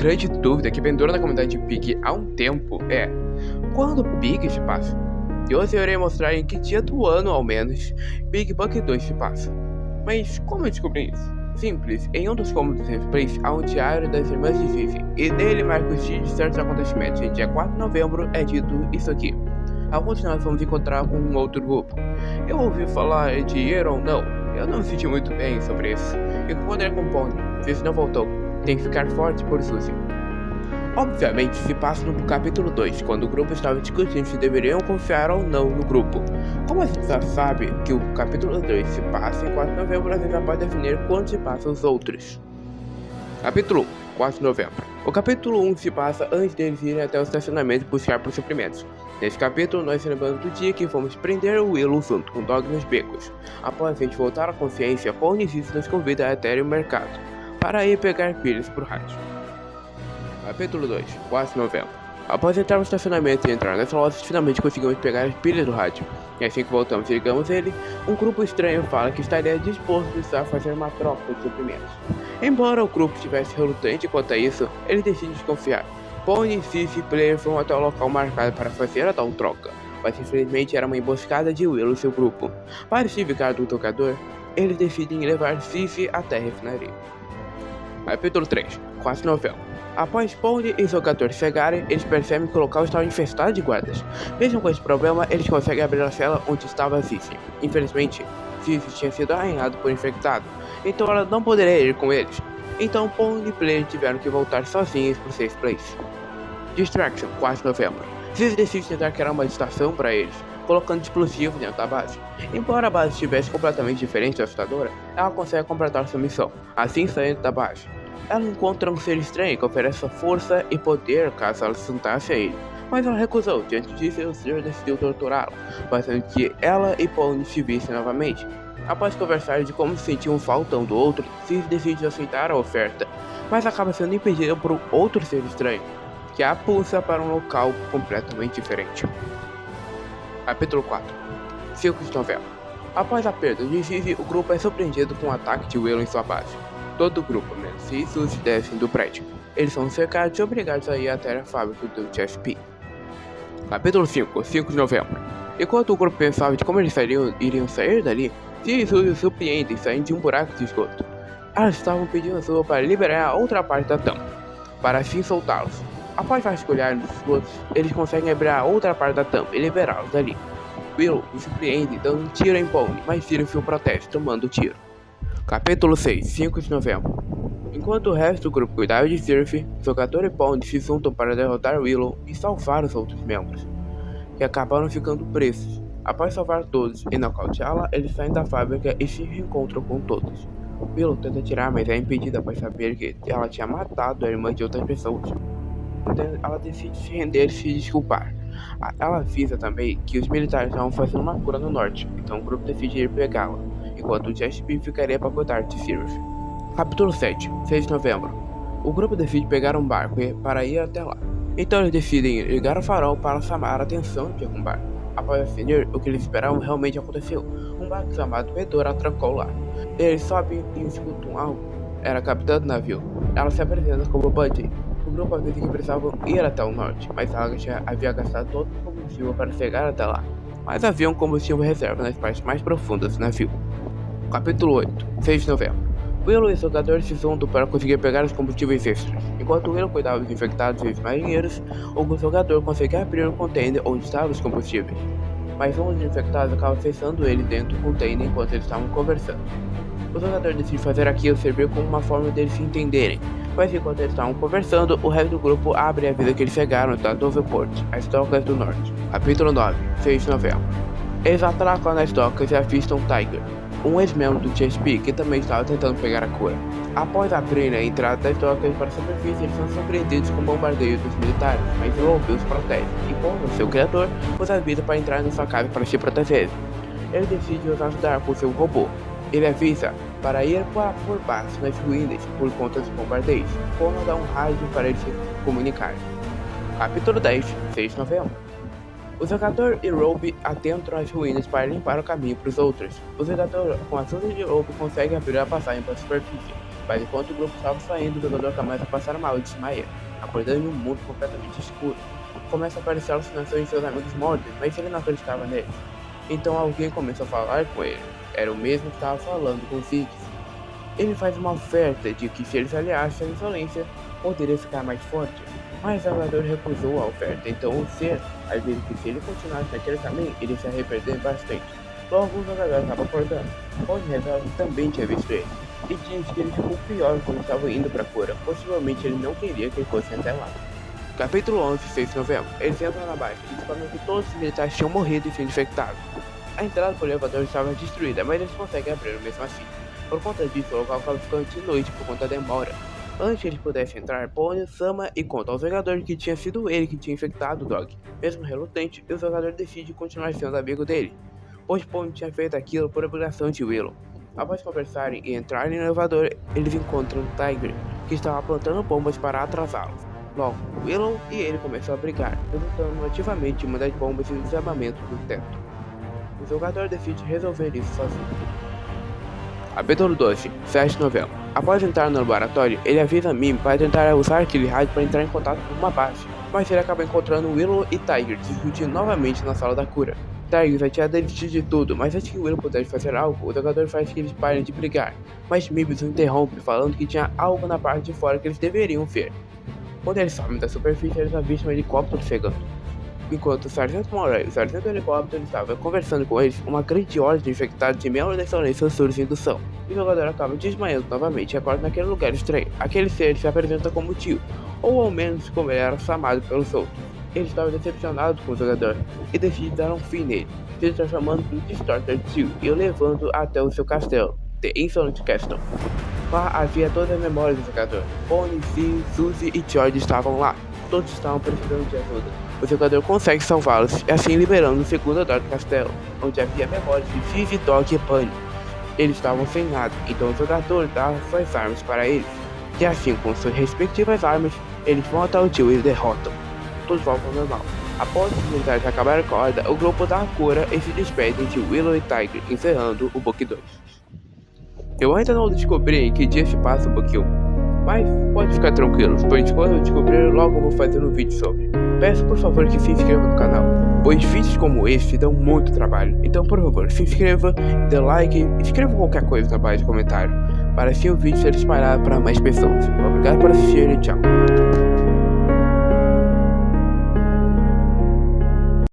grande dúvida que pendura na comunidade de Pig há um tempo é: quando Pig se passa? E hoje eu irei mostrar em que dia do ano, ao menos, Big Bang 2 se passa. Mas como eu descobri isso? Simples, em um dos cômodos de replays há um diário das irmãs de Vivi, e nele marca os dias de certos acontecimentos. Em dia 4 de novembro é dito isso aqui: alguns de nós vamos encontrar com um outro grupo. Eu ouvi falar de ir ou não. Eu não me senti muito bem sobre isso. E com o poder compõe, Vivi não voltou. Tem que ficar forte por Suzy. Obviamente, se passa no capítulo 2, quando o grupo estava discutindo se deveriam confiar ou não no grupo. Como a gente já sabe que o capítulo 2 se passa em 4 de novembro, a gente já pode definir quando se passam os outros. Capítulo 1, 4 de novembro. O capítulo 1 se passa antes deles irem até o estacionamento buscar por suprimentos. Nesse capítulo, nós lembramos do dia que fomos prender o Willow junto com Dog nos becos. Após a gente voltar à consciência, Paul e Cici nos convida até o mercado para ir pegar pilhas pro rádio. Capítulo 2, 4 de novembro. Após entrar no estacionamento e entrar nas lojas, finalmente conseguimos pegar as pilhas do rádio. E assim que voltamos e ligamos ele, um grupo estranho fala que estaria disposto a fazer uma troca de suprimentos. Embora o grupo estivesse relutante quanto a isso, ele decide desconfiar. Pony, Cici e Player foram até o local marcado para fazer a tal troca, mas infelizmente era uma emboscada de Willow e seu grupo. Para se vingar do tocador, eles decidem levar Cici até a refinaria. Capítulo 3, 4 de novembro. Após Pony e seu jogador chegarem, eles percebem que o local estava infestado de guardas. Mesmo com esse problema, eles conseguem abrir a cela onde estava Cici. Infelizmente, Cici tinha sido arranhado por infectado, então ela não poderia ir com eles. Então Pony e Player tiveram que voltar sozinhos para o safe place. Distraction, 4 de novembro. Cici decide tentar criar uma estação para eles, colocando explosivos dentro da base. Embora a base estivesse completamente diferente e assustadora, ela consegue completar sua missão, assim saindo da base. Ela encontra um ser estranho que oferece força e poder caso ela se juntasse a ele, mas ela recusou. Diante disso, o senhor decidiu torturá-la, fazendo que ela e Pony se vissem novamente. Após conversar de como se sentiam falta um do outro, Cici decide aceitar a oferta, mas acaba sendo impedida por outro ser estranho, que a pulsa para um local completamente diferente. Capítulo 4, 5 de novembro. Após a perda de Cici, o grupo é surpreendido com um ataque de Willow em sua base. Todo o grupo, menos Cici e Suzy, descem do prédio. Eles são cercados e obrigados a ir até a fábrica do TSP. Capítulo 5, 5 de novembro. Enquanto o grupo pensava de como eles iriam sair dali, Cici e Suzy surpreendem saindo de um buraco de esgoto. Elas estavam pedindo ajuda para liberar a outra parte da tampa, para assim soltá-los. Após vasculhar nos esgotos, eles conseguem abrir a outra parte da tampa e liberá-los dali. Willow os surpreende dando um tiro em Pony, mas Cici o protege, tomando o tiro. Capítulo 6, 5 de novembro. Enquanto o resto do grupo cuidava de Surf, Jogador e Pond se juntam para derrotar Willow e salvar os outros membros, que acabaram ficando presos. Após salvar todos e nocauteá-la, eles saem da fábrica e se reencontram com todos. Willow tenta atirar, mas é impedida após saber que ela tinha matado a irmã de outras pessoas. Ela decide se render e se desculpar. Ela avisa também que os militares estavam fazendo uma cura no norte, então o grupo decide ir pegá-la, enquanto o TSP ficaria para cuidar de Sirius. Capítulo 7, 6 de novembro. O grupo decide pegar um barco para ir até lá. Então eles decidem ligar o farol para chamar a atenção de algum barco. Após acender, o que eles esperavam realmente aconteceu. Um barco chamado Medora atracou lá. Eles sobem e escutam algo. Era a capitã do navio. Ela se apresenta como Buddy. O grupo avisa que precisavam ir até o norte, mas ela já havia gastado todo o combustível para chegar até lá. Mas havia um combustível reserva nas partes mais profundas do navio. Capítulo 8, 6 de novembro. Willow e o jogador se juntam para conseguir pegar os combustíveis extras. Enquanto Willow cuidava dos infectados e dos marinheiros, o jogador consegue abrir o container onde estavam os combustíveis. Mas um dos infectados acaba fechando ele dentro do container enquanto eles estavam conversando. O jogador decide fazer aquilo servir como uma forma deles se entenderem, mas enquanto eles estavam conversando, o resto do grupo abre e avisa que eles chegaram da Doverport, as docas do norte. Capítulo 9, 6 de novembro. Eles atracam nas docas e avistam Tiger, um ex-membro do TSP que também estava tentando pegar a cura. Após abrirem a entrada das docas para a superfície, eles são surpreendidos com bombardeios dos militares, mas o Wolf os protege, e como seu criador, os avisa para entrar na sua casa para se proteger. Ele decide os ajudar com seu robô. Ele avisa para ir por baixo nas ruínas por conta dos bombardeios, como dá um rádio para eles se comunicarem. Capítulo 10, 6 de novembro. O jogador e Robe adentram as ruínas para limpar o caminho para os outros. O jogador, com a ajuda de Robe, consegue abrir a passagem para a superfície, Mas enquanto o grupo estava saindo, o jogador começa a passar mal e desmaia, acordando em um mundo completamente escuro. Começa a aparecer alucinações de seus amigos mortos, mas ele não acreditava neles. Então alguém começou a falar com ele. Era o mesmo que estava falando com Ziggs. Ele faz uma oferta de que se ele se aliasse à insolência, poderia ficar mais forte. Mas o jogador recusou a oferta, então o ser avisa que se ele continuasse naquele caminho, ele se arrepender bastante. Logo o jogador acaba acordando, onde revela que também tinha visto ele, e diz que ele ficou pior quando estava indo para a cura, possivelmente ele não queria que ele fosse até lá. Capítulo 11, 6 de novembro. Eles entram na base e descobrem que todos os militares tinham morrido e sido infectados. A entrada por elevador estava destruída, mas eles conseguem abrir mesmo assim. Por conta disso, o local acaba ficando de noite por conta da demora. Antes que eles pudessem entrar, Pony Sama e conta ao jogador que tinha sido ele que tinha infectado o Dog. Mesmo relutante, o jogador decide continuar sendo amigo dele, pois Pony tinha feito aquilo por obrigação de Willow. Após conversarem e entrarem no elevador, eles encontram Tiger, que estava plantando bombas para atrasá-los. Logo, Willow e ele começam a brigar, resultando ativamente em uma das bombas e desabamentos do teto. O jogador decide resolver isso sozinho. Capítulo 12, 7 de novembro. Após entrar no laboratório, ele avisa Mimi para tentar usar aquele rádio para entrar em contato com uma base, mas ele acaba encontrando Willow e Tiger discutindo novamente na sala da cura. Tiger já tinha desistido de tudo, mas antes que Willow pudesse fazer algo, o jogador faz que eles parem de brigar, mas Mimi os interrompe falando que tinha algo na parte de fora que eles deveriam ver. Quando eles sobem da superfície, eles avistam um helicóptero chegando. Enquanto o Sargento Moray e o Sargento do helicóptero estavam conversando com eles, uma grande horda de infectados de membros da excelência surge em indução. E o jogador acaba desmaiando novamente e acorda naquele lugar estranho. Aquele ser se apresenta como tio, ou ao menos como ele era chamado pelos outros. Ele estava decepcionado com o jogador e decide dar um fim nele, se transformando em Distorter Tio e o levando até o seu castelo, The Insolent Castle. Lá havia todas as memórias do jogador. Pony, Zee, Suzy e George estavam lá. Todos estavam precisando de ajuda. O jogador consegue salvá-los, assim liberando o segundo andar do castelo, onde havia memórias de Vivi, Dog e Bunny. Eles estavam sem nada, então o jogador dá suas armas para eles. E assim, com suas respectivas armas, eles vão até o tio e derrotam. Todos voltam ao normal. Após os militares acabarem a corda, o grupo dá a cura e se despedem de Willow e Tiger, encerrando o Book 2. Eu ainda não descobri em que dia se passa o Book 1, mas pode ficar tranquilos, pois quando eu descobrir, logo eu vou fazer um vídeo sobre. Peço por favor que se inscreva no canal, pois vídeos como este dão muito trabalho. Então por favor, se inscreva, dê like e escreva qualquer coisa na barra de comentário, para assim o vídeo ser espalhado para mais pessoas. Obrigado por assistir e tchau.